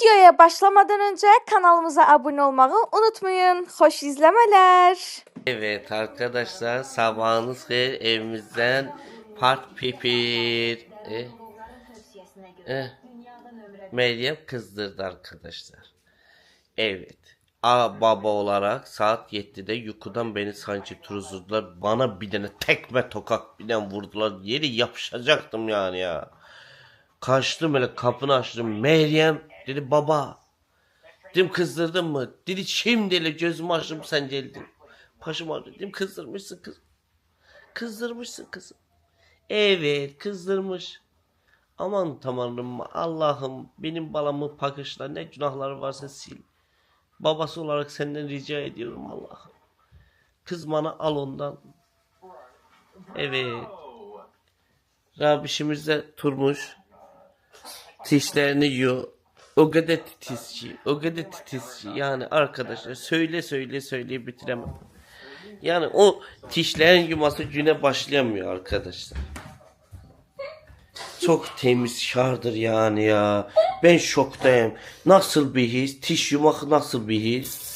Videoya başlamadan önce kanalımıza abone olmayı unutmayın. Hoş izlemeler. Evet arkadaşlar, sabahınız hayır, evimizden part pipir. Meryem kızdırdı arkadaşlar. Evet. Baba olarak saat 7'de yukarıdan beni sanki turuzurdular. Bana bir tane tekme tokat bir tane vurdular. Yeri yapışacaktım yani ya. Kaçtım, böyle kapını açtım. Meryem dedi, baba. Dedim, kızdırdın mı? Dedi, şimdi öyle gözümü açtım, sen geldin. Başım ağrıyor. Dedim, kızdırmışsın kız. Kızdırmışsın kızım. Evet, kızdırmış. Aman Tanrım, Allah'ım, benim balamı pakışla, ne günahları varsa sil. Babası olarak senden rica ediyorum Allah'ım. Kız bana al ondan. Evet. Rabişimiz de turmuş. Dişlerini yiyor. O kadar titizci. O kadar titizci. Yani arkadaşlar, söyle bitiremem. Yani o dişlerin yuması güne başlayamıyor arkadaşlar. Çok temiz şardır yani ya. Ben şoktayım. Nasıl bir his? Diş yumak nasıl bir his?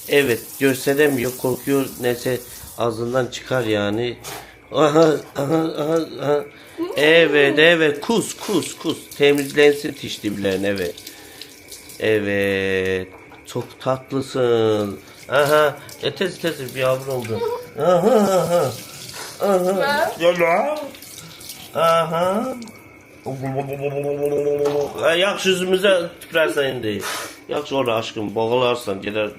Evet, gösteremiyor, korkuyor, neyse ağzından çıkar yani. Aha. Evet, kus. Temizlensin diş diplerin, evet. Evet, çok tatlısın. Aha, tez bir yavru oldu. Aha. Aha. Yaxşı üzümüzə tüpürərsən indi. Yaxşı orada aşkım, boğularsan, gedər.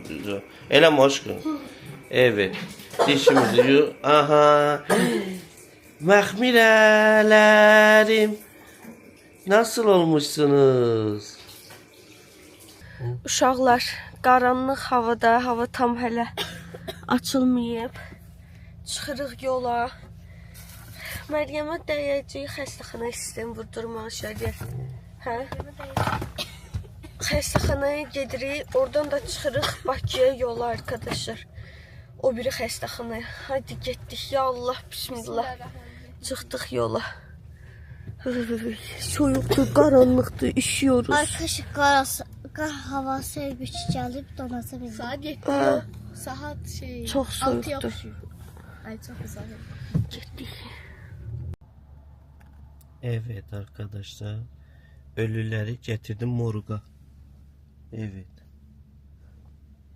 Eləmə aşkım. Evet. Dişimizi yu. Aha. Məxmirələrim. Nasıl olmuşsunuz? Uşaqlar, qaranlıq havada, hava tam hələ açılmayıb. Çıxırıq yola. Məryəmə dəyəcək xəstəxana sistem vurdurmaq şəriət. Hə? Xəstəxanaya gedirik, oradan da çıxırıq Bakıya yola arkadaşlar. O biri xəstəxanaya. Hadi getdik. Ya Allah, bismillah. Çıxdıq yola. Soyuqdur, qaranlıqdır, üşüyoruz. Arkadaşlar hava sevmiş gəlib donasa bilir. Saat 7. Saat şey. Çox soyuqdur. Ay çok güzel. Getdik. Evet arkadaşlar. Ölüleri getirdim morga. Evet.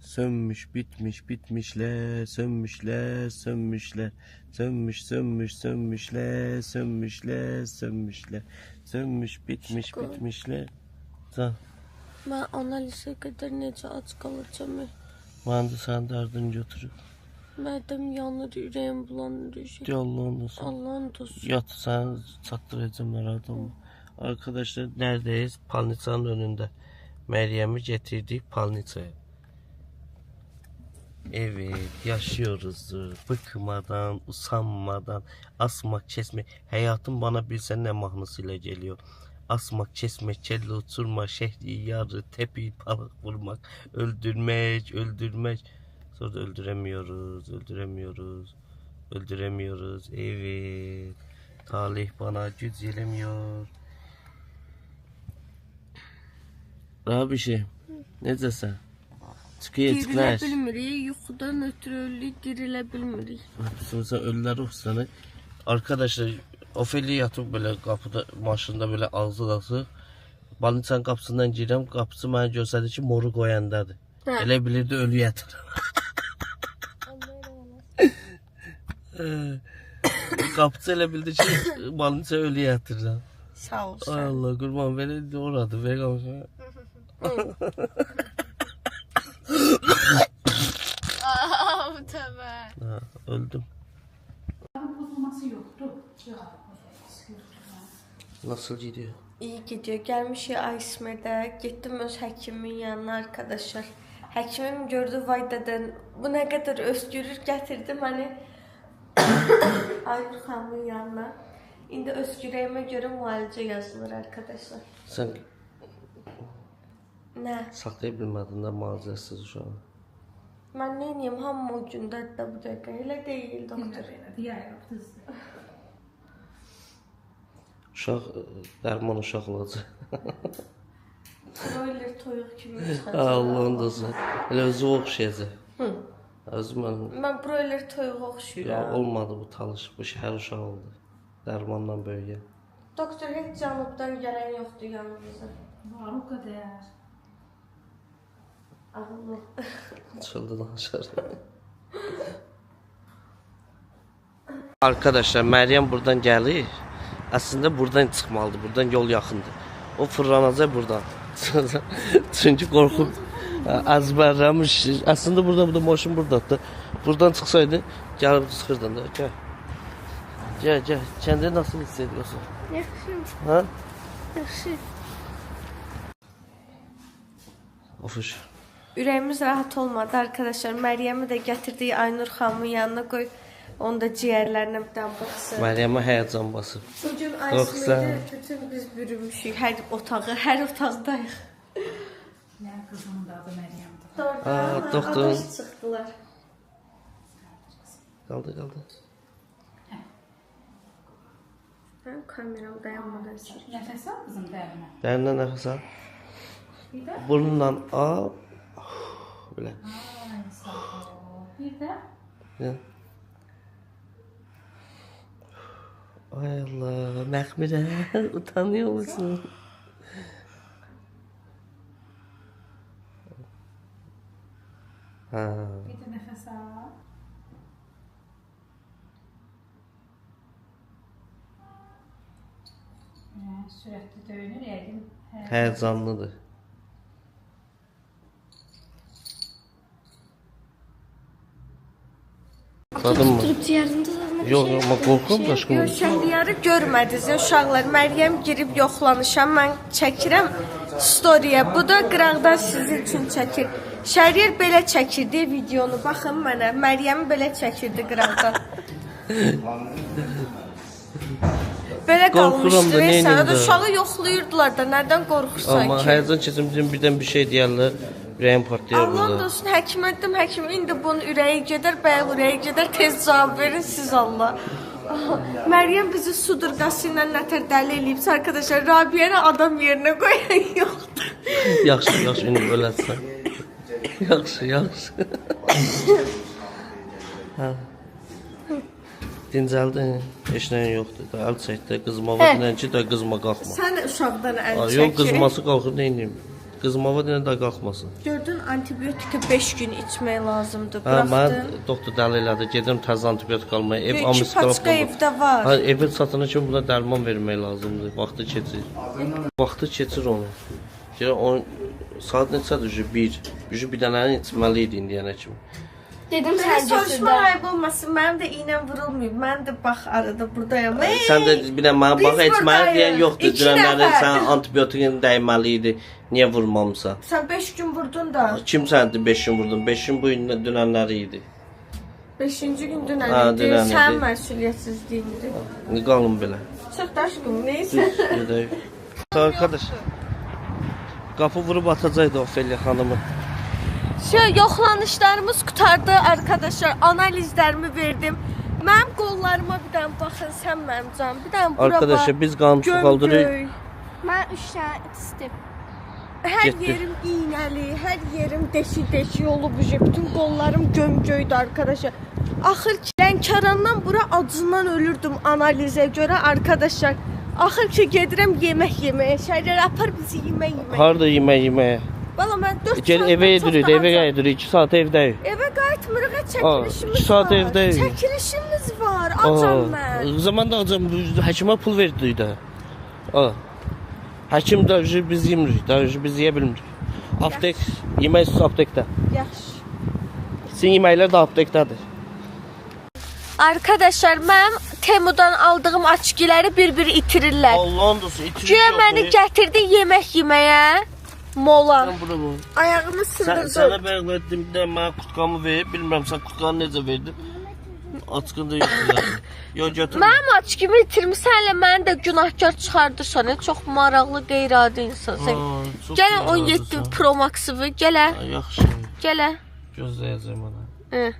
Sönmüş, bitmişler, sönmüşler. Sönmüş, bitmişler. Mən analizə qədər necə ac qalacağım? Ben de sen dardınca oturup. Mədəm yanır, ürəyim bulanır. Allah'ın olsun. Allah'ın dostu. Yat, sen çaktıracağım, narahat olma. Arkadaşlar, neredeyiz? Palnitsanın önünde. Meryem'i getirdik Palnitsa'ya. Evet, yaşıyoruzdur. Bıkmadan, usanmadan, asmak, kesmek. Hayatım bana bilsen ne mahnısıyla geliyor. Asmak, kesmek, kelle uçurma, şehri yarı, tepi, balık vurmak, öldürmek. Sonra da öldüremiyoruz. Evet. Talih bana güç gelemiyor. Rabişim, necəsən? Çıkıyor. Dirilə bilmirik, yuxudan ötürü ölürük, dirilə bilmirik. Sonra ölüləri oxusanı. Arkadaşlar, Ofeli yatıp böyle kapıda, maşında böyle ağzı. Balınçanın kapısından girəm, kapısı mənə göstərdi ki, moru qoyandadır. Elə bilirdi ölü yatır. Kapısı elə bildi ki, balınça ölü yatır. Sağ ol. Allah kurban, beni oradı. Ver kalmışım. Aa tabii. Ha, öldüm. Nasıl gidiyor? İyi gidiyor. Gəlmişik Aysmədə. Getdim öz həkimin yanına arkadaşlar. Həkimim gördü, vay dədən, bu nə qədər öskürür, gətirdim hani Aynur xanımın yanına. İndi öskürəyimə görə müalicə yazılır arkadaşlar. Sen Nə? saklayabilmədin də mağazasız şu an. Mən nə edeyim, hamı o gündədir də bu dəqiqə. Elə deyil, doktor. Uşaq, dərman uşaq olacaq. Broiler toyuq kimi çıxacaq. Allah'ın da sen. Elə özü oxşayacaq. Özüm mən. Mən broiler toyuğa Ya, oxşuyuram. olmadı bu talış. Bu şəhər uşaq oldu. Dərmandan böyüyən. Doktor heç cənubdan gələn yoxdur yanımıza. Var o kadar. Ağıllı. Çıldı danışar. Arkadaşlar Meryem buradan gəlir. Aslında buradan çıxmalıdır. Buradan yol yaxındır. O fırlanacaq buradan. Çünki qorxub əzbərləmiş. Aslında burada maşın buradadır. Buradan çıxsaydı gəlib çıxırdın da. Gəl. Gəl. Kendini nasıl hissediyorsun? Yaxşı. Ha? Yaxşı. Ofuş. Ürəyimiz rahat olmadı arkadaşlar. Məryəmi də gətirdiyi Aynur xanımın yanına qoy. Onu da ciyərlərinə bir dənə baxsın. Məryəmə həyəcan basıb. Bugün Yoksa- Aysim'də bütün biz bürümüşük. Hər otaqdayıq. Ne kızımın da adı Meryem'di. Doğru. doktor. Adaş çıxdılar. Qaldı. Kameram dayanmadan sür. Nefes al kızım derine. Dərindən nəfəs al. Bir de. Burnundan al. Belə. Ay sağ ol. Bir de. Ya. Ay Allah, Məxmirə, utanıyor musun? Ha. Bir de nefes al. Sürekli dönür elin. Həyəcanlıdır. Anladın mı? Yox, amma qorxuram daşqın. Yox, şəhriyarı görmədiniz ya uşaqlar. Məryəm girib yoxlanışam. Mən çəkirəm storyyə. Bu da qıraqdan sizin üçün çəkir. Şəhriyar belə çəkirdi videonu. Baxın mənə. Məryəmi belə çəkirdi qıraqdan. Belə Qorxuram da, qalmışdı. neyniyim Sən də? də uşağı yoxlayırdılar da. Nədən qorxursan Amma ki? həyəcan keçim birdən bir şey deyərlər. Ürəyim partlayar Allah burada. olsun həkimə dedim, həkim indi bunun ürəyi gedər, bayaq ürəyi gedər, tez cavab verin siz Allah. Məryəm bizi sudurqası ilə nətər dəli eləyibsə arkadaşlar, Rabiyyəni adam yerinə qoyan yoxdur. Yaxşı, indi öləsən. Yaxşı. Hə. Dincəldin, heç nəyin yoxdur. Da əl çəkdə, qızmava dinən ki, da qızma qalxma. Sən uşaqdan əl Yox, çəkir. qızması qalxır, neyniyim? Qızmava dinən də qalxmasın. Gördün, antibiotiki 5 gün içmək lazımdır. Hə, mən Buraxdın. doktor dəli elədi, gedirəm təzə antibiotik almaya. Ev İki amisqalab paçka evdə var. Hə, evə satana kimi buna dərman vermək lazımdır. Vaxtı keçir. Vaxtı keçir onu. Gələ on saat neçədir? 1. Bir dənəni içməli idi indiyənə kimi. Dedim Mən sen soruşma götür. ayıb olmasın, mənim də iynə vurulmayıb. Mən də bax arada buradayam. Sən də bir də mənə bax biz etməli deyən buradayıq. yoxdur. İki Dünənləri nəfər. sən antibiotikin dəyməli idi. Niyə vurmamısan? Sən 5 gün vurdun da. Kim səndir 5 gün vurdun? 5 gün bu dünənləri idi. 5-ci gün Ha, dünən idi. dünən Sən idi. məsuliyyətsizliyindir. İndi qalın belə. Çox daşqım, neysə. Bir də arkadaş. Qapı vurub atacaqdı Ofeliya xanımı. Yoxlanışlarımız qutardı arkadaşlar. Analizlərimi verdim. Mənim qollarıma bir dənə baxın, sən mənim canım. Bir dənə bura Arkadaşlar bax. biz qanımızı qaldırırıq. Gömgöy. Ben 3 tane istim. Hər Getdi. yerim iynəli, hər yerim deşik olub. Bütün qollarım gömgöydü arkadaşlar. Axır ki Lənkərandan bura acından ölürdüm analizə görə arkadaşlar. Axır ki gedirəm yemək yeməyə. Şəhərlər apar bizi yemək yeməyə. Harda yeməyə? Valla mən 4 Gəl evə yedirik, evə gəlirik. 2 saat evdəyik. Evə qayıtmırıq, Aa, çəkilişimiz 2 saat var. evdəyik. Çəkilişimiz var, acam mən. O zaman da acam həkimə pul verdik də. Həkim də biz yemirik, də biz yeyə bilmirik. Aptek, yemək üstü aptekdə. Yaxşı. Sizin yeməklər də aptekdədir. Arkadaşlar mənim Temudan aldığım açkiləri bir-bir itirirlər. Allah'ın dostu itirir. Güya məni gətirdi yemək yeməyə. Mola. Sən bura bu. Ayağımı Sənə sındırdı. bəğlətdim, bir də mənə qutqamı ver. Bilmirəm sən qutqanı necə verdin. Açqında yoxdur. Yox götür. Mənim açkimi itirmisənlə məni də günahkar çıxardırsan. Çox maraqlı qeyri-adi insansan. Gələ 17 Pro Max-ı, gələ, Yaxşı. gələ. Gözləyəcəm ona.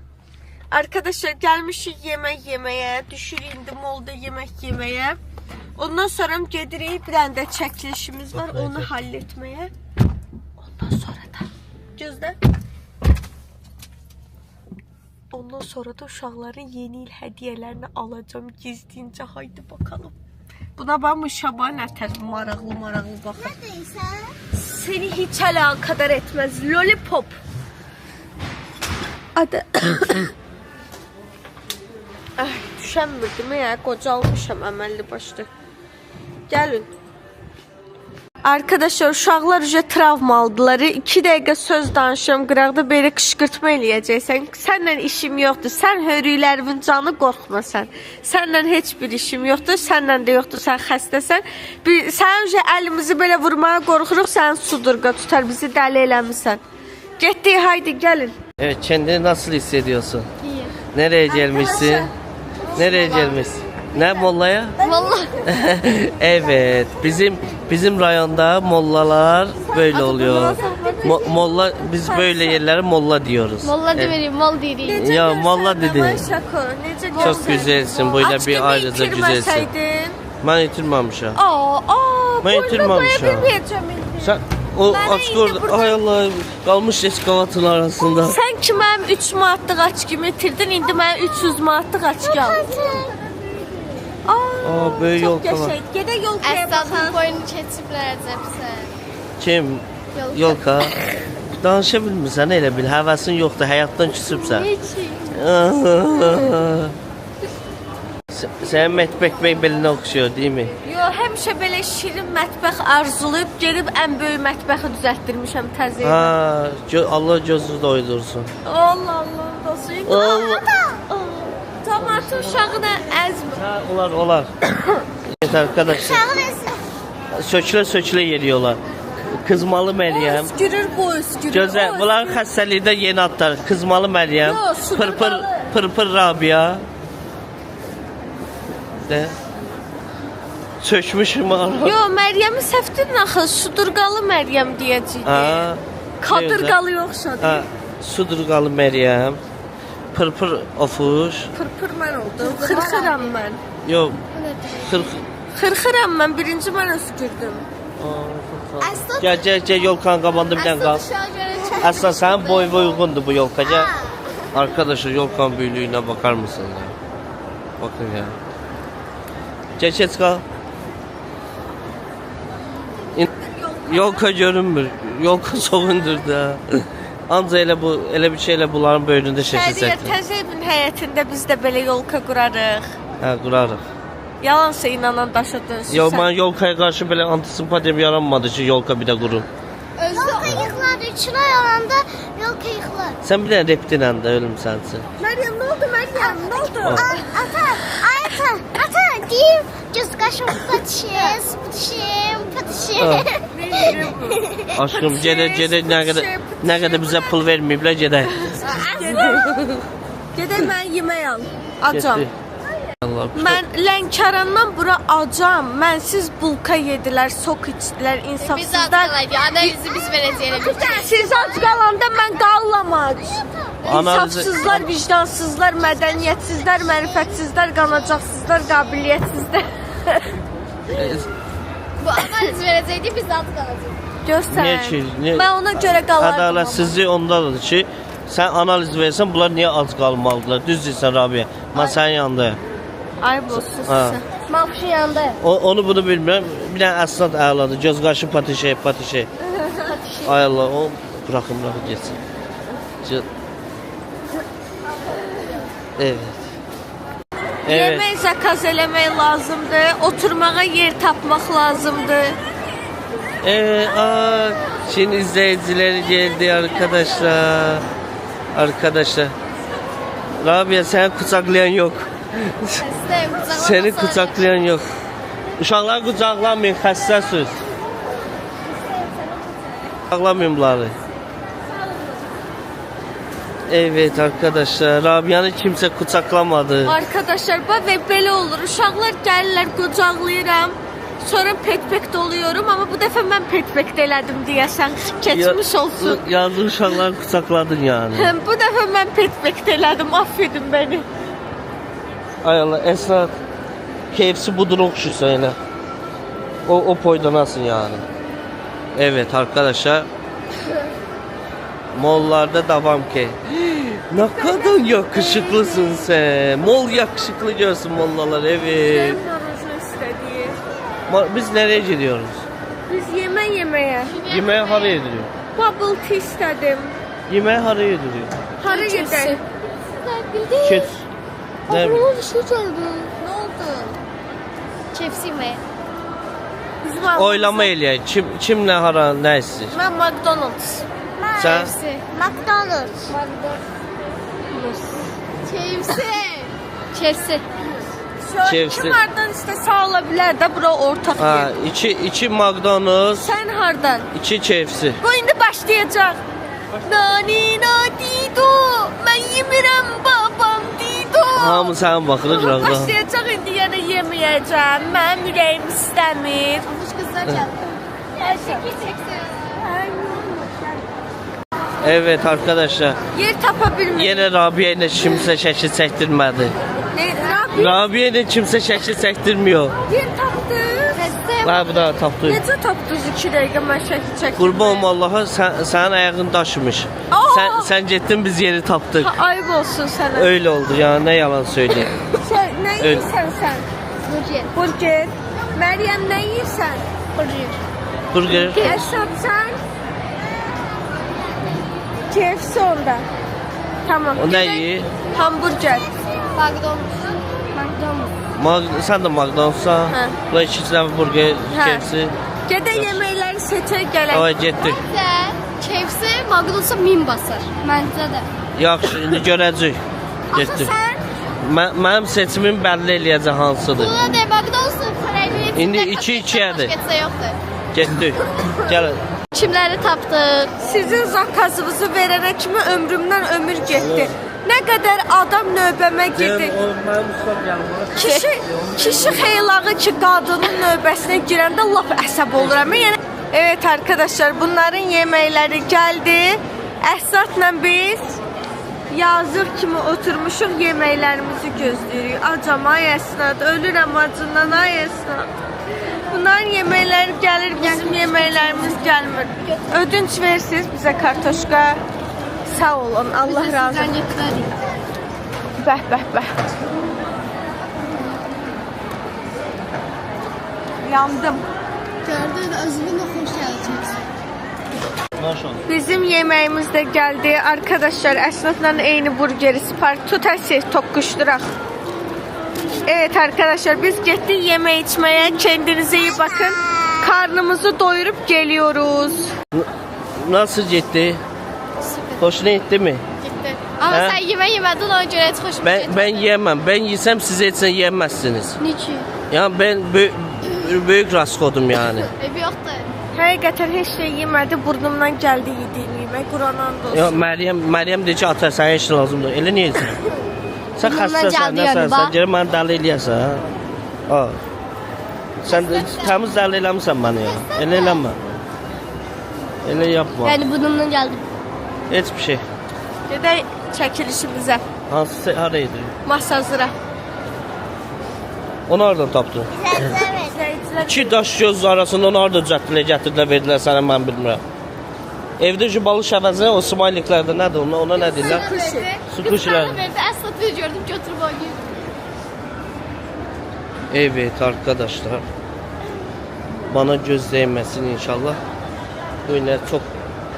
Arkadaşlar gəlmişik yemək yeməyə, düşür indi molda yemək yeməyə. Ondan sonra gedirik, bir dənə də çəkilişimiz var, onu halletməyə. Ondan sonra da gözlə. Ondan sonra da uşaqların yeni il hədiyyələrini alacağım gizlincə. Haydi bakalım. Buna bakmış Şaban ətər maraqlı baxın. Seni hiç alakadar etmez. Lollipop. Adı. Ay, düşənmirdim ya. Qocalmışam əməlli başlı. Gəlin. Arkadaşlar uşaqlar ücə travma aldılar. 2 dəqiqə söz danışıyorum. Qıraqda belə qışqırtma eləyəcəksən. Səndən işim yoxdur. Sən hörüklərimin canı qorxma sən. Səndən heç bir işim yoxdur. Səndən də yoxdur. Sən xəstəsən. Sən ücə əlimizi belə vurmaya qorxuruq. Sən sudurqa tutar. Bizi dəli eləmirsən. Getdik, haydi gelin. Evet, kendini nasıl hissediyorsun? İyi. Nereye gelmişsin? Nereye gelmişsin? Ne mollaya? Vallahi. Evet, bizim rayonda mollalar böyle oluyor. Molla, biz böyle yerlere molla diyoruz. Molla demeliyim, mol değilim. Ya molla dedi. Necə Çok güzelsin, böyle bir ayrıca güzelsin. Ben itirmemişim. Ben itirmemişim. Sen o açıq orada, ay Allah, qalmış eskavatın arasında. Sən ki mənim 3 manatlıq açqımı itirdin, indi mənə 300 manatlıq açqı al. Aa, böyle yolka var. Gedək yolkaya Əsladın baxaq. boyunu keçiblər cəbsə. Kim? Yolka. Danışa bilmirsən, elə bil, həvəsin yoxdur, həyatdan küsübsən. Sənin mətbəx bəy belinə oxşuyor, değil mi? Yo, həmişə belə şirin mətbəx arzulayıb, gedib ən böyük mətbəxi düzəltdirmişəm təzə. Ha, Allah gözünü doydursun. Allah Allah, dostum. Allah. Tomatın uşağını əzmir. Ha, olar. Evet arkadaşlar. Sökülə yeriyorlar. Kızmalı Meryem. Öskürür bu, öskürür. Gözəl, bunların xəstəlikdə yeni adlar. Kızmalı Meryem. Yo, sudurgalı. Pırpır Rabia. De. Sökmüşüm ara. Yo, Məryəmi səhvdin axı, sudurgalı Məryəm deyəcəyik. Ha. Kadırgalı yoxsa. Ha, Sudurgalı Meryem. Pırpır Ofuş. Pırpır mən oldum. Xırxıram mən. Yok. Xırxıram mən, birinci mən öskürdüm. Gel yolkan qabanda bir dənə qal. Asla sənin boy uyğundur bu yolka. Gel. Arkadaşlar yolkan büyüklüğüne bakar mısınız? Bakın ya. Geç kal. Yolka görünmür. Yolka soğundur da. Anca elə bir şeylə bunların böyründə şəkilsəkdir. Təzə evin həyətində biz də belə yolka qurarıq. Hə, qurarıq. Yalansa inanan daşa dönsün. Yo, mən yolkaya qarşı belə antisimpatiyam yaranmadı ki, yolka bir də qurum. Yolka yıkılar, 3 ay olanda yolka yıkılar. Sən bir dənə rep dinəndə ölüm sənsin. Məryəm, nə oldu Məryəm? Nə oldu? Ata, diyeyim, göz kaşım patişim. Aşkım, gedək nə qədər bizə pul verməyiblər, gedək. Gedək mən yemək al. Acam. Allah. Mən Lənkərandan bura acam. Mənsiz bulka yedilər, sok içdilər, Biz insafsızlar. atlayacağız. Analizi biz vereceğiz. Siz aç qalanda mən qallamaq. İnsafsızlar, vicdansızlar, mədəniyyətsizlər, mərifətsizlər, qanacaqsızlar, qabiliyyətsizlər. Bu analizi verəcəkdik, biz at qalacağıq. Görsən. Niyə ki? Mən ona görə qalardım. Ədalətsizlik ondadır ki, sən analiz versən, bunlar niyə ac qalmalıdırlar? Düz deyirsən Rabia. Mən sənin yanındayım. Ay olsun Ha. sizə. Malxuşun yanında. Onu bunu bilmirəm. Bir dənə əsnad əladır. Göz qaşı patişey. Ay Allah, o bırakın geçsin. Evet. Yemək zakaz eləmək lazımdır. Oturmağa yer tapmaq lazımdır. Şimdi izleyicileri geldi arkadaşlar. Rabia, seni kucaklayan yok. Seni kucaklayan yok. Uşaqlar kucaklamayın, xəstə söz. Kucaklamayın bunları. Evet arkadaşlar, Rabia'nı kimse kucaklamadı. Arkadaşlar bax və belə olur. Uşaqlar gəlirlər, qucaqlayıram. Sonra pek doluyorum ama bu dəfə mən pek elədim deyəsən. Keçmiş olsun. Yazı uşaqları kucakladın yani. Bu dəfə mən pek elədim. Affedin beni. Ay Allah, Esra KFC budur okşusu öyle. O boyda nasıl yani? Evet arkadaşlar. Mollarda davam ki. Ne kadar yakışıklısın sen. Mol yakışıklı görsün mollalar, evet. Ben maruzun istediği. Biz nereye gidiyoruz? Biz yemeye. Yemeğe haraya gidiyor. Bubble tea istedim. Yemeğe haraya gidiyor. Hara gidelim. Keç. Ne? Ne oldu? Çepsi mi? Bizim Oylama eləyək. Kim nə hara nə istəyir? Ben McDonald's. Sən Çepsi. McDonald's. Çepsi. Çepsi. Chelsea. Kim hardan istese alabilir de bura ortak ha, yer. iki McDonald's, Sen hardan? 2 KFC. Bu indi başlayacak. Nani na dido. Ben yemirəm babam dido. Hamı sənin baxırıq qıraqda. Başlayacak indi yine yemeyeceğim. Ben yüreğim istemiyor. Kuş kızlar çaldı. Şekil çeksin. Evet arkadaşlar. Yer tapabilmek. Yenə Rabia ilə kimsə şəkil çəkdirmədi. Ne? Rabbi Rabia ilə kimsə şəkil çəkdirmiyor. yer tapdı. Ha bu da tapdı. Necə tapdınız 2 dəqiqə mən şəkil çəkdim? Qurban olma Allaha, sənin ayağın daşımış. Aa! Sen getdin, biz yeri tapdıq. Ayıp olsun sana. Öyle oldu ya, ne yalan söyleyeyim. Sen ne Öyle. yiyirsən sen? Burger. Burger. Meryem ne yiyirsən? Burger. Burger. Esat sen? KFC onda. Tamam. O ne iyi? Hamburger. McDonald's. Sen de McDonald's'a. Ha. Bula 2 tane burger, Ha. KFC. Gede yemekleri seçer gelen. Ay getdik. Məncə KFC McDonald's-a 1000 basar. Məncə də. Yaxşı, indi görəcək. Ata Getdik. sen? Mənim seçimim bəlli eləyəcək hansıdır. Buna da McDonald's-ın fərəqli. İndi 2-2-yədir. Başqa yoxdur. Getdik. Gəl. Kimləri tapdıq? Sizin zakazınızı verene kimi ömrümden ömür gitti. Ne kadar adam növbəmə gedir. Mənim ustam gəlmir. Kişi xeylağı ki qadının növbəsinə girəndə lap əsəb oluram. Yəni evet arkadaşlar bunların yeməkləri gəldi. Əsatla biz yazıq kimi oturmuşuq yeməklərimizi gözləyirik. Acam ay əsnad, ölürəm acından ay əsnad. Bunların yeməkləri gəlir, bizim yeməklərimiz gəlmir. Ödünç versiniz bizə kartoşka. Sağ olun, Allah razı olsun. Bəh, bəh, bəh. Yandım. Gördün, özünün xoş gələcəksən. Maşallah. Bizim yemeğimiz de geldi. Arkadaşlar esnafla eyni burgeri sipariş tutarsa tokuşturak. Evet arkadaşlar biz gittik yeme içmeye. Kendinize iyi bakın. Karnımızı doyurup geliyoruz. Nasıl getdi? Hoşuna gitti mi? Getdi. Amma Hə? sən yemədin, ona görə heç xoşuma Ben yiyemem. Ben yesem siz etsen yiyemezsiniz. Niçin? Yani ben büyük raskodum yani. Ev yoxdur. Hakikaten hiç şey yemedi. Burnumdan geldi yediğim yemek. Kur'an'dan da Ya olsun. Meryem deyir ki, ata sənə heç lazımdır. Elə niyə etsin? Sən Bundan xəstəsən, gəldi nəsən? yanıma. Sən gəlib məni dəli eləyəsən, hə? Ha. Sən təmiz dəli eləmirsən məni ya. Elə eləmə. Elə yapma. Yəni bununla gəldim. Heç bir şey. Gedək çəkilişimizə. Hansı haraydı? Masajıra. Onu hardan tapdın? İki daş göz arasında onu harada gətirdilər, verdilər sənə, mən bilmirəm. Evdə şu balıq şəvəzinə, o smayliklərdə nədir ona nə deyirlər? Su kuşları. Əsla bir gördüm, götürüb oynayıb. Evet arkadaşlar. Bana göz değmesin inşallah. Bu yine çok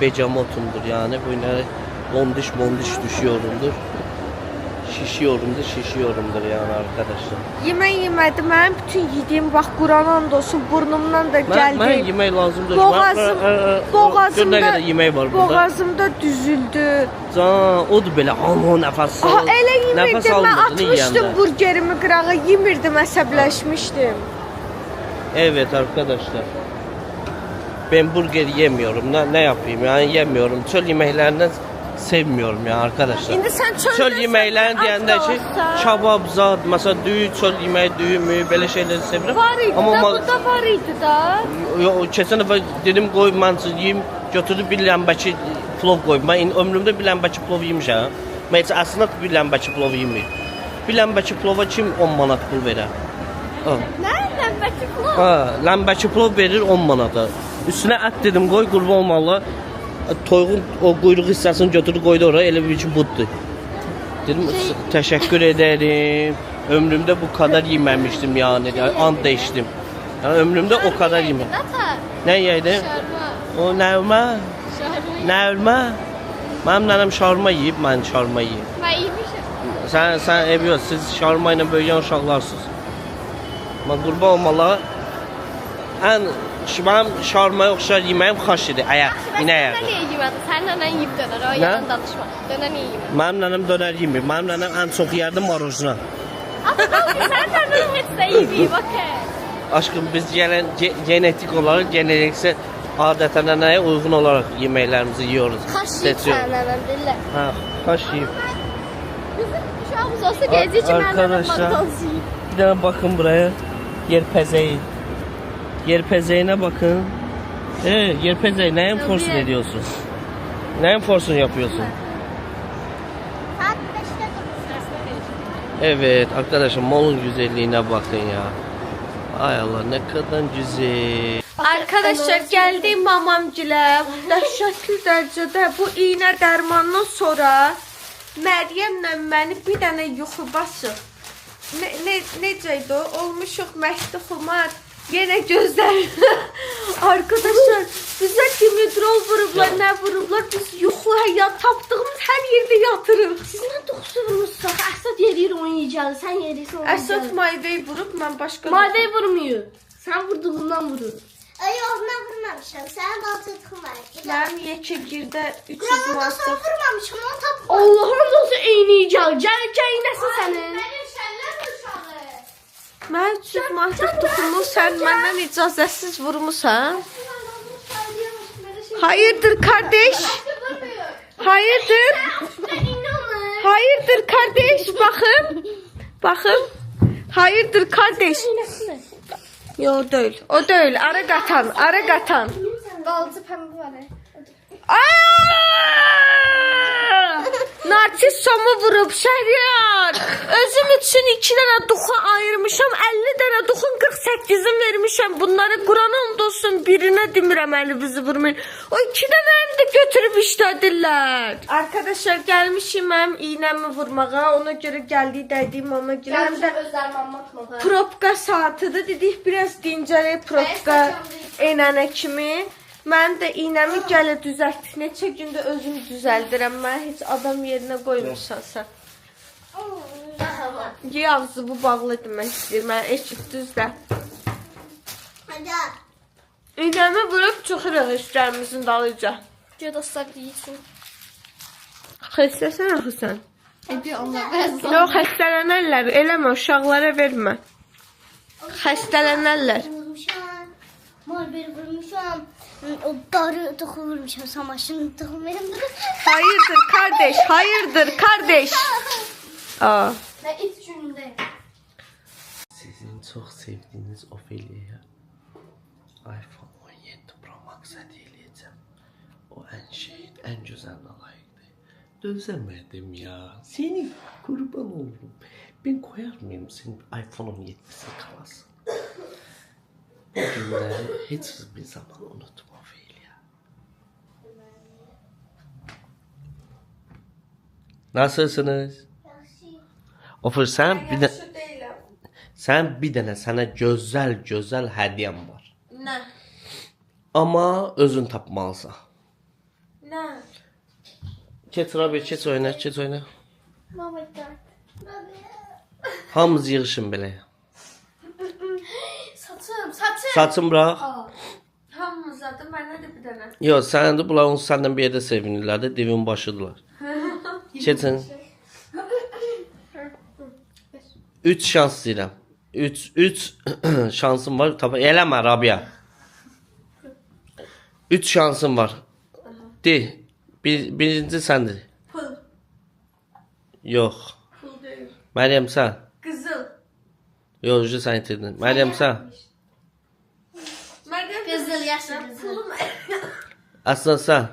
becamotumdur yani. Bu yine mondiş düşüyorumdur. Şişiyorumdur yani arkadaşlar. Yemək yemədim. Mənim bütün yediyim bax Qur'an'dan da olsun burnumdan da gəldi. Mən yemək lazımdır. Boğazımda Ne kadar yemək var burada. Boğazımda düzüldü. Can, odur belə alma nəfəs al. Aha elə yemirdim. Mən almadın atmışdım yiyəndə. burgerimi qırağa. Yemirdim, əsəbləşmişdim. Evet arkadaşlar. Ben burger yemiyorum. Ne yapayım yani yemiyorum. Çöl yemeklerini sevmiyorum ya arkadaşlar. İndi sən Çöl yeməklərini deyəndə ki, kabab zad, məsələn düyü, çöl yeməyi, düyümü, belə şeyləri sevirəm. Var idi da, burada var idi da. Keçən dəfə dedim qoy mən yeyim, götürdü bir ləmbəki plov qoyum. Mən ömrümdə bir ləmbəki plov yemişəm. Mən heç əslində bir ləmbəki plov yeməyim. Bir ləmbəki plova kim 10 manat pul verər? Nə? Ləmbəki plov? Ha, ləmbəki plov verir 10 manata. Üstünə ət dedim qoy qurban olmalı. Toyuğun o quyruq hissəsini götürdü qoydu oraya, elə bir ki buddur. Dedim təşəkkür ederim. Ömrümdə bu kadar yeməmişdim yani. And içtim. Yani ömrümdə o kadar yemədim. Nata. Nə yeydi? Şarma. O nərmə? Şarma. Nərmə? Mənim nənəm şarma yeyib, mən şarma yeyib. Ben yemişim. Sen ev yok, siz şarma ile böyüyen uşaqlarsınız. Mən qurban olmalı. Mənim şarmaya oxşar yeməyim xaş idi, ayaq, inə Sen ayağı. niye yemedin? Sen neden yiyip döner? O yalan danışma. Döner niye yemedin? Mənim nənəm dönər yemir, mənim nənəm ən çox yerdi marujna. Sen döner hiç de yemeyeyim, okey. Aşkım biz genetik olarak, genellikle adətən nənəyə uyğun olarak yeməklərimizi yiyoruz. Kaş yiyip sen hemen dille. Ha, xaş yeyib. Bizim uşağımız olsa gelecek için ben hemen Arkadaşlar. McDonald's yiyeyim. Bir tane bakın buraya. Yerpezeyi. Yerpezeyine bakın. Yerpezeyi neyin forsunu ediyorsun? Neyin forsunu yapıyorsun? Saat 5'te durmuş. Evet arkadaşlar molun güzelliğine bakın ya. Ay Allah ne kadar güzel. Arkadaşlar geldim mamamgilə. Dəhşətli dərəcədə bu iynə dərmandan sonra Məryəmlə məni bir dənə yuxu basıb. Necə idi o? Olmuşuq Məhdi Xumar. Yenə gözlər. Arkadaşlar bizə dimidrol vurublar, nə vurublar? Biz yuxu həyat tapdığımız hər yerdə yatırıq. Siz nə doktorumuzsa, Əsad yeriyir onu yiyəcək, sən yerirsən onu Əsad mayvəyi vurub, mən başqa... Madeyi vurmuyor. Sen vurduğundan vurur. Ay, ondan vurmamışam, sənin dalcıdığın var. Mənim yekəgirdə 300 Qurana da manat. sən vurmamışam, onu tapma. Allah'ım olsun eyneyeceğim. Gel iğnesin senin. Mənim şəllər uşağı. Mən 300 manat toxumu sən məndən icazəsiz vurmusan? Hayırdır kardeş? Hayırdır? Hayırdır kardeş? Bakın. Bakın. Hayırdır kardeş? Yo değil. O değil. Ara qatan. Ara qatan. Balcı pembe var. Narsisomu vurub Şəhriyar. Özüm üçün 2 dənə duxun ayırmışam. 50 dənə duxun 48'in vermişəm. Bunları Quran and olsun birinə demirəm əlinizi vurmayın. O 2 dənəni də götürüb işlədirlər. Arkadaşlar gəlmişim mənim iynəmi vurmağa. Ona görə gəldik dəydiyim mama gilə. Həm də Özler mammatma. probka saatidir. Dedik biraz dincələk probka enənə kimi. Mən də iynəmi gələ düzəltdik. Neçə gündə özüm düzəldirəm. Mən heç adam yerinə qoymuşsan sən. Ağzı bu bağlı demək istəyir. Mən eşit düzlə. Hadi. İynəmi vurub çıxırıq işlərimizin dalıca. Diyor dostlar iyisin. Xəstəsən axı sən. Bir onlar bezdi. Yox, xəstələnərlər. Eləmə, uşaqlara vermə. Xəstələnərlər. Vurmuşam. Malberi vurmuşam. O darı toxu vurmuşam. Samaşın toxu verim. Hayırdır kardeş, hayırdır kardeş. Aa. Ve ilk gününde. Sizin çok sevdiğiniz Ophelia'ya iPhone 17 Pro Max hediye edeceğim. O en güzel layıktı. Dözemedim ya. Seni kurban olurum. Ben koyar mıyım senin iPhone 17'si kalasın? Bu günleri hiçbir zaman unutma Ophelia. Nasılsınız? Ofer sen bir dene sana güzel hediyem var. Nə? Ama özün tapmalısan. Nə? Keç Rabi, keç oyna. Mama da. Hamımız yığışın belə. Satım. Saçın bırak. Hamımıza da mənə də bir dənə. Yok sen de bunlar senden bir yerde sevinirler de devin başıdılar. Keçin. 3 şans istəyirəm. 3 şansım var. Tabii eləmə Rabia. 3 şansım var. De. Birinci səndir. Pul. Yox. Pul deyil. Məryəm sən. Qızıl. Yox, sən itirdin. Məryəm sən. Məryəm Qızıl, yaşlı qızıl. Pulum. Aslan sən.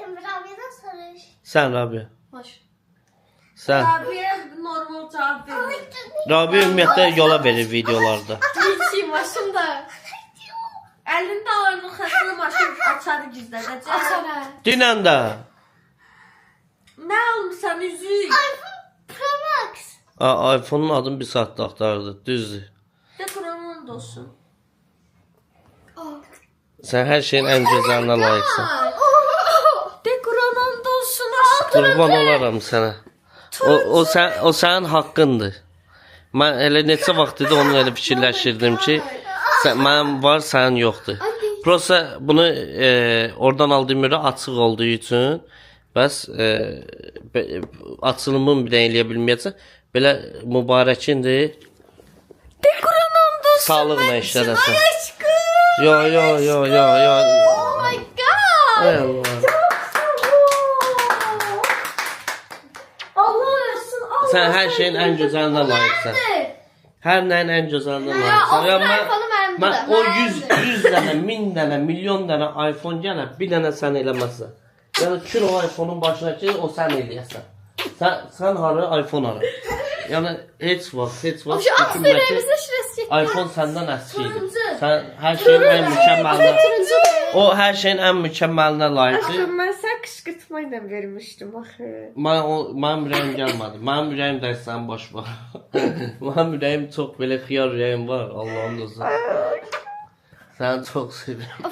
Emraviye'den sarış. Sən Rabia. Hoş. Sən. Abiyə normal cavab verir. Rabia ümumiyyətlə yola verir videolarda. Keçim maşında. Əlində ayırın xəstəli maşın açarı gizlədəcək. Açara. Dünən də. Nə almışsan üzük? Pro Max. iPhone-un adını bir saatdə axtardı. Düzdür. De Kur'an'ın da olsun. Sən hər şeyin ən gözəlinə layiqsən. De Kur'an'ın da olsun. Qurban olaram sənə. O sənin haqqındır. Mən elə neçə vaxt idi onu elə fikirləşirdim ki, mənim var, sənin yoxdur. Prosta bunu oradan aldığım yeri açıq olduğu üçün bəs açılımını bir də eləyə bilməyəcək. Belə mübarəkindir. De Kur'an'ın da olsun. Sağlıqla işlədəsən. Aşkım. Yo. Oh my god. Ay Allah. Allah olsun. Allah. Sən hər şeyin ən gözəlinə layiqsən. Hər nəyin ən gözəlinə layiqsən. Ya, Mən o 100 dənə, 1000 dənə, milyon dənə iPhone gələ, bir dənə sən eləməzsən. Yəni kür o iPhone-un başına ki, o sən eləyəsən. Sən harı, iPhone harı. Yəni heç vaxt düşünmə ki, iPhone səndən əski idi. Sən hər şeyin ən mükəmməlinə, o hər şeyin ən mükəmməlinə layiqdir. Aşkım ben sen kışkırtmayla vermiştim axı. Mənim ürəyim gəlmədi. Mənim ürəyim də sən boş var. Mənim ürəyim çox belə xiyar ürəyim var. Allah'ım dostum. Səni çox sevirəm.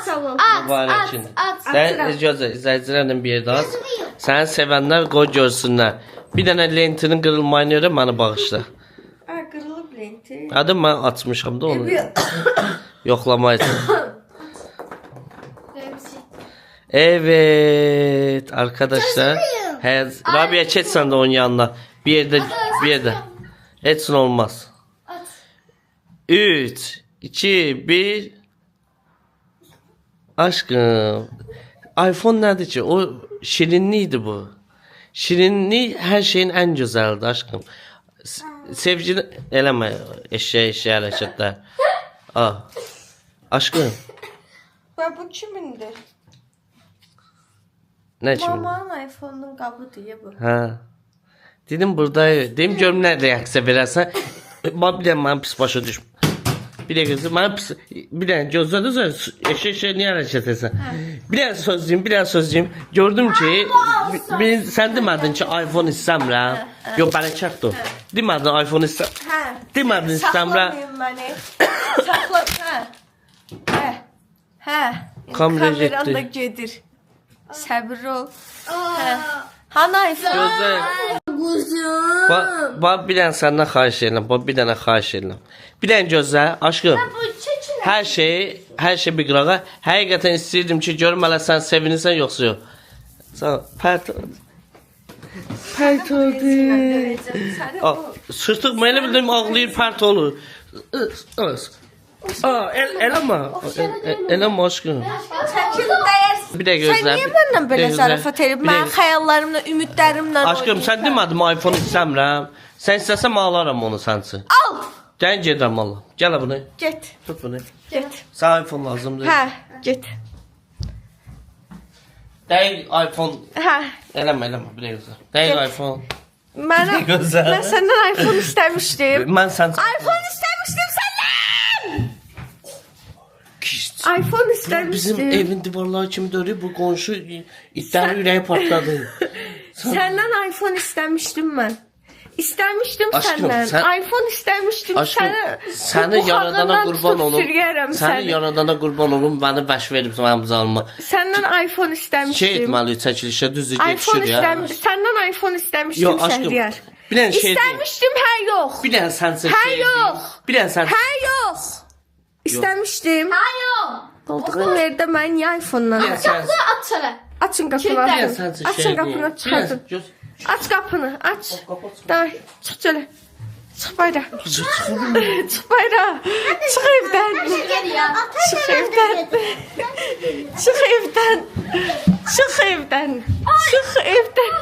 Tamam. Mübarəkin. Sən izləyicilərlə bir yerdə az. Səni sevənlər qoy görsünlər. Bir dənə lentinin qırılmayını görə məni bağışla. Kırılıp lenti. Adı mən açmışam da onu. Yoxlamaq üçün. Evet arkadaşlar. Rabia geç sen de onun yanına. Bir yerde. Etsin olmaz. 3, 2, 1. Aşkım. iPhone nədir ki? O şirinlikdir bu. Şirinlik her şeyin en güzeldi aşkım. Sevgini eləmə eşeğe hərəkətlər. Aşkım. Ve bu kimindir? Ne kimin? Mamanın iPhone'un qabı diye bu. Ha. Dedim buradayım. Dedim görüm ne reaksiya verərsən. Bir dənə mənim pis başa düşmür. Bir dəqiqə gözlə. Mənim pis... Bir dənə gözlədirsən. Eşeğe niyə hərəkət etsən? Bir dənə söz deyim. Gördüm ki... Sən demədin ki iPhone istəmirəm. Yox, bərəkətdir. Demədin iPhone istəmirəm. Demədin istəmirəm. Saxlamayın məni. Saxla. Kamera Kameran da getdi. gedir. Səbir ol. Hanı iPhone? Gözlə. Bax bir dənə səndən xahiş edirəm. Bax bir dənə xahiş edirəm. Bir dənə gözlə. Aşkım. Hər şey bir qırağa. Həqiqətən istəyirdim ki, görüm hələ sən sevinirsən yoxsa yox. Sən pərt oldu. Sırtıq mən elə bildim ağlayır, pərt olur. Eləmə aşkım. Bir də gözlə. Sən niyə məndən belə zarafat edib? Mən xəyallarımla, ümidlərimlə Aşkım sən demədin mi iPhone istəmirəm. Sən istəsən alaram onu sənsin. Al. Gəl gedirəm Allah. Gəl bunu. Get. Tut bunu. Get. Sənə iPhone lazımdır. Hə, get. Dəqiq iPhone. Hə. Eləmə. Bir də gözlə. Dəqiq iPhone. Mən Gözəl. səndən iPhone istəmişdim. Mən sən iPhone istəmişdim səndən. iPhone Bizim istəmişdim. evin divarları kimi dörüyor. Bu qonşu itləri ürəyi partladı. Səndən iPhone istəmişdim mən. İstəmişdim Aşkım, səndən. iPhone istəmişdim Aşkım, sənə. səni yaradana qurban olum. Səni Səni yaradana qurban olum. Məni bəş verib mənim zalıma. Səndən iPhone Şey istəmişdim. etməli çəkilişə düzdür iPhone getişir ya. istəmişdim. Səndən iPhone istəmişdim Yox aşkım. Səhriyar. Bir dənə şey deyim. İstəmişdim, hə yox. Bir dənə sən seç. Hə yox. Bir dənə sən. Hə yox. İstəmişdim. Ayo. Olduğun yerdə mən niyə iPhone-dan? Bir dənə sən. Açara. Açın qapını. Bir dənə Açın, sən seç. açın qapını, çıxardın. Aç qapını, aç. Day, çıx gələ. Çıx bayra. Çıx bayra. Çıx evdən. Gel ya. Çıx evdən. Çıx evdən. Çıx evdən. Çıx evdən.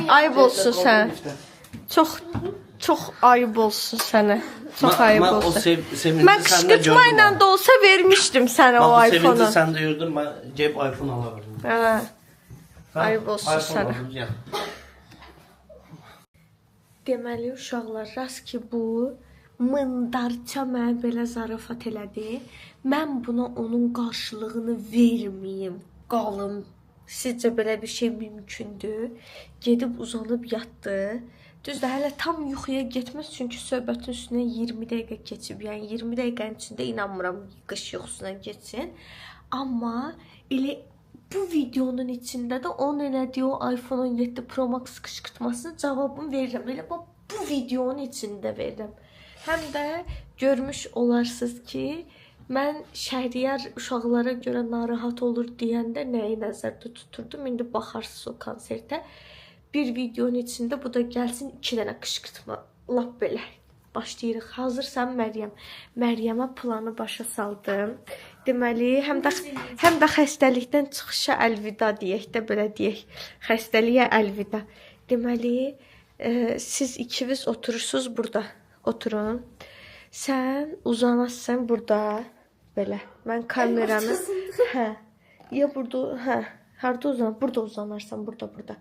Ayıb olsun sənə. Çox ayıb olsun sənə. Çox ayıb olsun. Mən qışqırtmayla da olsa vermişdim sənə o iPhone-u. iPhone-u. Sən də gördün mən gəlib iPhone alıram. Hə. Ayıb olsun sənə. Deməli uşaqlar, rast ki bu mındarça mənə belə zarafat elədi. Mən buna onun qarşılığını verməyim. Qalım. Sizcə belə bir şey mümkündür? Gedib uzanıb yatdı. Düzdür, hələ tam yuxuya getməz çünki söhbətin üstünə 20 dəqiqə keçib. Yəni 20 dəqiqənin içində inanmıram qış yuxusuna geçsin. Amma elə bu videonun içində də onun elədiyi o iPhone 17 Pro Max qışqırtmasının cavabını verirəm. Elə bu videonun içində verirəm. Həm də görmüş olarsınız ki, mən Şəhriyar uşaqlara görə narahat olur deyəndə nəyi nəzərdə tuturdum. İndi baxarsınız o konsertə. Bir videonun içində bu da gəlsin 2 dənə qışqırtma. Lap belə. Başlayırıq. Hazırsan Məryəm? Məryəmə planı başa saldım. Deməli, həm də xəstəlikdən çıxışa əlvida deyək də, belə deyək. Xəstəliyə əlvida. Deməli, siz ikiniz oturursunuz burada. Oturun. Sən uzanasın burada. Belə. Mən kameranı... Hə. Ya burada... Hə. Harda uzan? Burada uzanarsan, burada.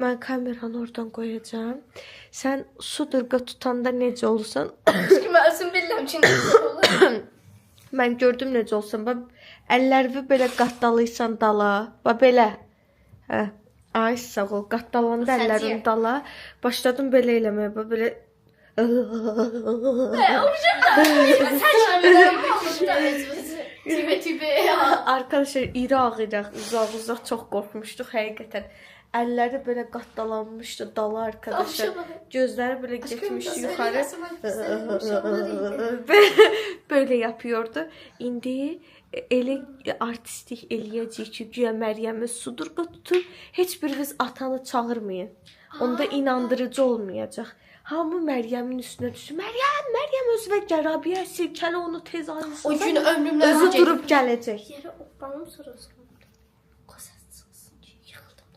Mən kameranı oradan qoyacağam. Sən sudurqa tutanda necə olursan? Məsum bilirəm ki, necə olur. Mən gördüm necə olsan. Əllərini belə qatdalaysan dala. Belə. Hə. Ay sağ ol. Qatdalanda əllərini dala. Başladım belə eləməyə. Belə. Arkadaşlar İraq uzaq çox qorxmuşduq həqiqətən. Əlləri belə qatdalanmışdı dala arkadaşlar. Gözləri belə getmişdi yuxarı. Böyle yapıyordu. İndi elə artistik eləyəcək ki, güya Məryəmi sudurqa tutur. Heç biriniz atanı çağırmayın. Onda inandırıcı olmayacaq. Hamı Məryəmin üstünə düşür. Məryəm özünə gəl, Rabiyə silkələ onu tez ayrılsın. O gün ömrümdə özü durub gələcək. Yerə oppanım sorulsun. Qasas çıxsın ki, yıxıldım.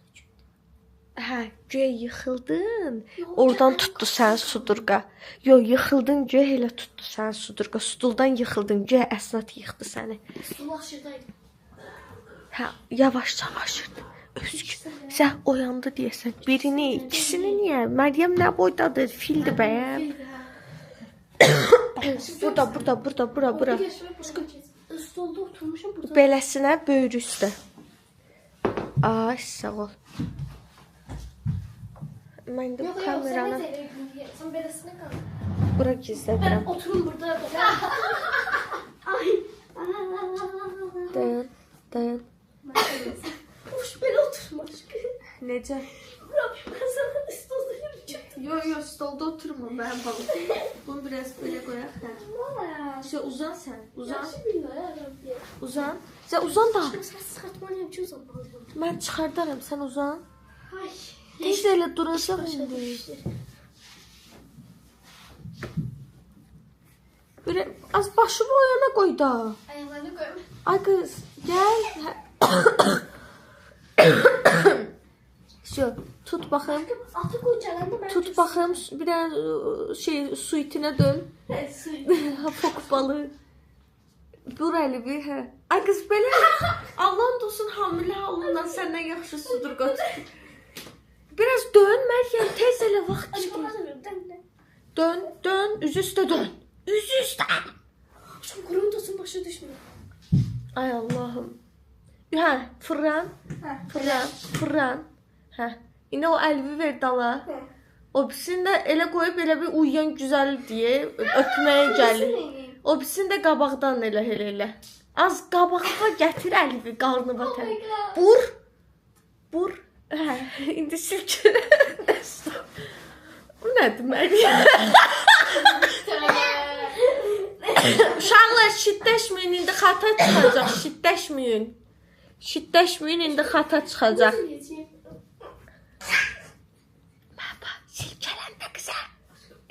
Hə, güya yıxıldın. Oradan tutdu sən sudurqa. Yox, yıxıldın, güya elə tutdu sən sudurqa. Stuldan yıxıldın, güya əsnat yıxdı səni. Sulaşırdaydım. Hə, yavaş aşırdı. Sən oyandı deyəsən. Birini, ikisini niyə? Məryəm nə boydadır? Fildir bəyəm. Bura. Stolda oturmuşam burada. Beləsinə böyrü üstə. Ay, sağ ol. Mən də kameranı Sen beresine kal. bura gizlədirəm. Oturun burada. Ay. Dayan. Hoş böyle oturma aşkım. Necə? Ben sana stolda yürüyeceğim. Yo, stolda oturma mənim balım. Bunu biraz belə qoyaq. Hə. Uzan sən. Uzan. Uzan. Sən uzan da. Sen sıkatmalıyım ki uzanmalıyım. Mən çıxardaram, sən uzan. Ay. Tez elə duracaq indi. Böyle az başımı o yana koy da. Ayaklarını koyma. Ay kız gel. Şu tut bakayım. Atı koyacağım da ben. Tut bakayım bir de şey su itine dön. Fok balığı. Burayla bir he. Ay kız böyle Allah'ın olsun hamile halından senden yaxşı sudur götür. Biraz dön Meryem tez elə vaxt çıkıyor. Dön üz üstə dön. Üz üstə. Şu kurun tosun başa düşmüyor. Ay Allah'ım. Hə, fırlan. Hə. İndi o əlvi ver dala. O birisini də elə qoyub elə bir uyuyan güzel deyə öpməyə gəlir. O birisini də qabaqdan elə. Az qabağa gətir əlvi qarnı vətən. Bur. Hə, indi silkə. Bu nədir Məryəm? Uşaqlar şiddəşməyin, indi xata çıxacaq. Şiddəşməyin, indi xata çıxacaq. Baba, silkələndə qıza.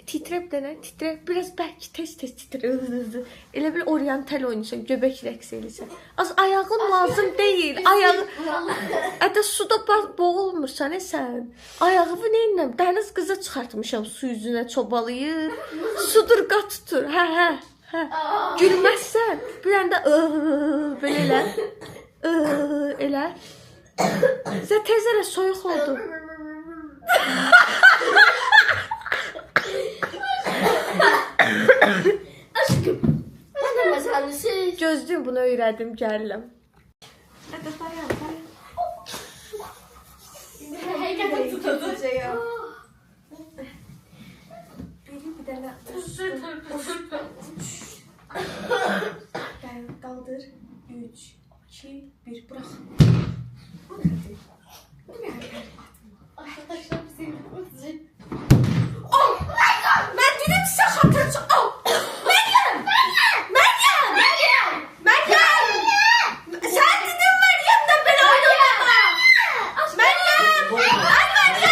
Titrə bir dənə, titrə. Biraz bəlkə tez titrə. Elə bil oryantal oynayırsan, göbək rəqs eləyirsən. Az ayağın lazım deyil. Ədə suda boğulmursan sən. Ayağımı neyinəm? Dəniz qıza çıxartmışam su yüzünə çobalayır. Sudurqa tutur. Hə. Gülməzsən. Bir anda belə elə. Sən tez elə soyuq oldu. Gözlüyüm, bunu öyrədim, gəldim. Hadi dayan, dayan. Həqiqətən tutacağam. Bir dənə Gəl, qaldır. 3, 2, 1, burax. Arkadaşlar bizi tutacak. Mən dedim sizə xatırcı. Məryəm! Sən dedin Məryəmdən belə oynama. Məryəm!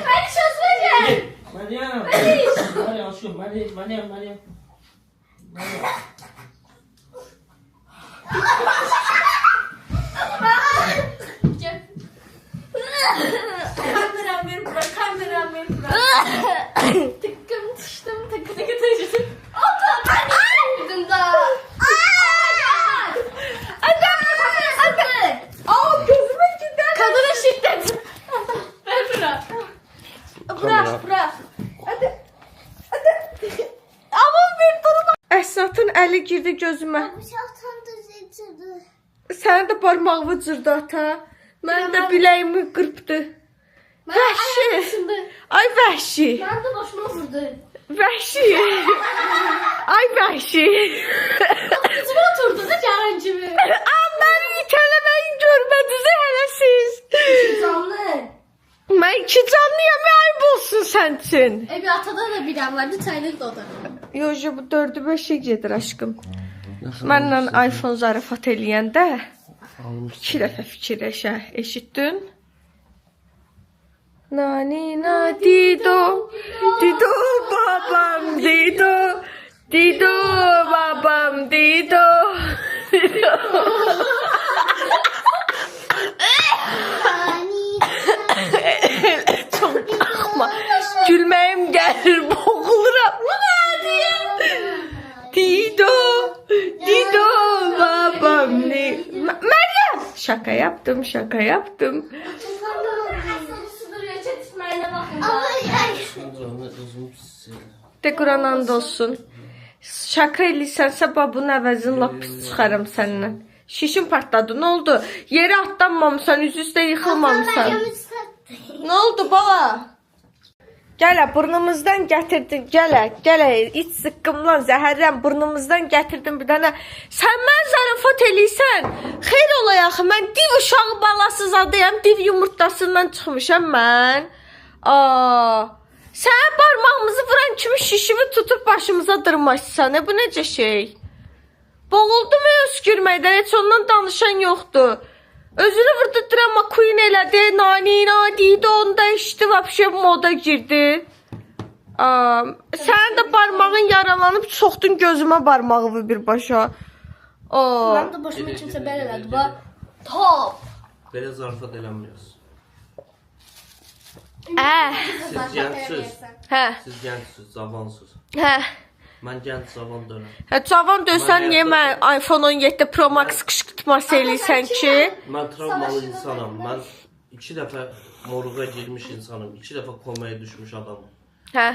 Hadi çözmece. Kameram ver bura, kameram ver bura. Tıkkım tıştım tıkkı tıkkı tıştım. Allah ben de da. Aa, gözüme gider. Kadına şiddet. Ver bırak. Bırak. Hadi. Aman bir durma. Əsnatın əli girdi gözümə. Uşaqdan da zeytirdi. Sənin də barmağını cırdı ata. Mənim də biləyimi qırpdı. Vəhşi. Şimdi Ay vəhşi. ben de başıma vurdu. Vəhşi. Ay vəhşi. Yüzüme oturdu da Ceren gibi. Məni itələməyi görmədiniz hələ siz. Canlı. Mən iki canlıyam, ayıb olsun sən üçün. Bir atada da bilen vardı çaylık da o da. Yox, bu 4-5'e gedir aşkım. Mənlə iPhone zarafat eləyəndə 2 dəfə fikirləşə, eşitdin? Nani na dido, dido babam dido, dido babam dido. Çok bakma. Gülməyim gəlir, boğuluram. Dido, dido babam ne? Meryem! Şaka yaptım, şaka yaptım. Sudur çetişmeyle bakın. De Quran and olsun. Şaka eləyirsən babun əvəzin lap pis çıxarım səndən. Şişin partladı, ne oldu? Yere atlanmamısan, üz üstə yıxılmamısan. Ne oldu bala? Gələ, burnumuzdan gətirdin, gələ, iç sıqqımlan, zəhərlən, burnumuzdan gətirdin bir dənə. Sən mən zarafat eləysən, xeyr ola yaxı, mən div uşağı balasız adıyam, div yumurtlasından çıxmışam mən. Sən parmağımızı vuran kimi şişimi tutup başımıza dırmaşsan, bu necə şey? Boğuldum öskürməkdən, heç ondan danışan yoxdur. Özünü vurdu drama queen elədi, nani nadi onda işte vapşe moda girdi. Sənin də barmağın yaralanıb soxdun gözümə barmağı birbaşa. Ben de başıma kimse ben elədi. Bak. Top. Belə zarafat eləmiyoruz. Siz gençsiniz. Hə, Siz gençsiniz, zavansınız. hə. Mən genç zavan dönəm. Hə, cavan dönsən niyə mən iPhone 17 Pro Max qışqırtması eləyirsən ki? Mən travmalı insanam. Mən 2 dəfə moruğa girmiş insanım. 2 dəfə komaya düşmüş adamım. Hə.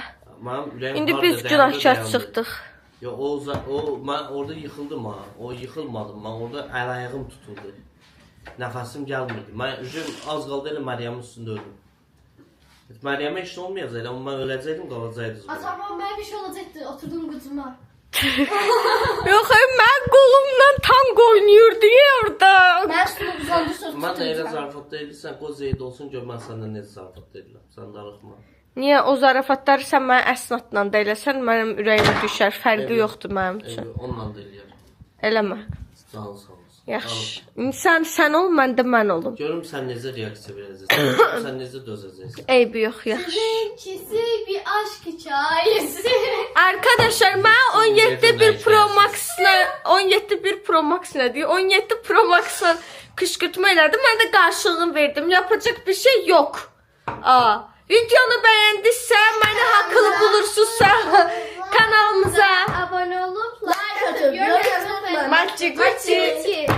Mənim ürəyim İndi harda biz dayandı, günahkar dayandı. çıxdıq. Yo, mən orada yıxıldım ha. O yıxılmadım. Mən orada əl ayağım tutuldu. Nəfəsim gəlmirdi. Mən az qaldı elə Məryəmin üstündə öldüm. Məryəmə heç nə olmayacaq. Elə mən öləcəkdim, qalacaqdı. Atamam ben bir şey olacaktı. Oturdum kucuma. Yox, mən qolumla tango oynayır deyə orada. Ben üstüme uzandı söz Mən də elə tutacağım. zarafatda edirsən, qoy Zeyd olsun, gör mən səndən necə zarafat edirəm. Sən darıxma. Niyə o zarafatları sən mənə əsnatla da eləsən, mənim ürəyimə düşər. Fərqi yoxdur mənim üçün. Onunla da eləyərəm. Eləmə. Sağ ol, sağ ol. Yaxşı. İnsan sən ol, mən də mən olum. Görüm sən necə reaksiya verəcəksən. Sən necə dözəcəksən. Eybi yox, yaxşı. Sizinkisi bir aşk hikayesi. Arkadaşlar mən 17 bir Pro Max-la 17 bir Pro Max nə deyir? 17 Pro Max-la qışqırtma elədim. Mən də qarşılığını verdim. Yapacaq bir şey yox. Videonu bəyəndinizsə, məni haqlı bulursunuzsa kanalımıza Abone olup like atıp yorum yapmayı. mən Gucci, Gucci.